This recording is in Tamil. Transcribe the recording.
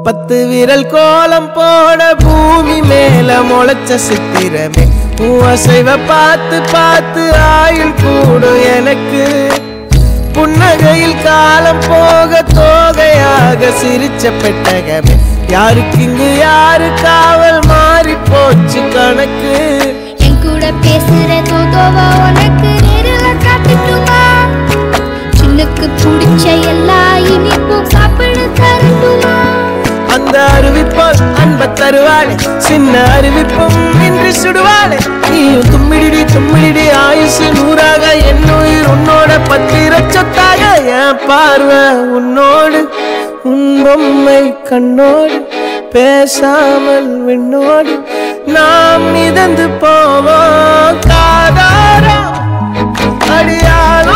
10 விரல் கோலம் போட பூமி மேல முளைச்ச சித்திரமே அசைவ பார்த்து பார்த்து ஆயுள் கூடும் எனக்கு புன்னகையில் காலம் போக தோகையாக சிரிச்ச பெட்டகமே யாருக்கு இங்கு யாரு காவல் மாறி போச்சு கணக்கு என் கூட பேசுற தோதோவா உனக்கு நேரில் காட்டுட்டுமா சின்னுக்கு பிடிச்ச எல்லா இனிப்பும் சாப்பிட தரட்டுமா அந்த அறிவிப்பால் அன்ப தருவாளே சின்ன அறிவிப்பும் இன்று சுடுவாளே நீயும் தும்மிடி தும்மிடி ஆயுசு 100ஆக என் உயிர் உன்னோட 10 லட்சத்தாக என் பார்வை உன்னோடு உன் பொம்மை கண்ணோடு பேசாமல் விண்ணோடு நாம் மிதந்து போவோம் காதாரா அடியாரோ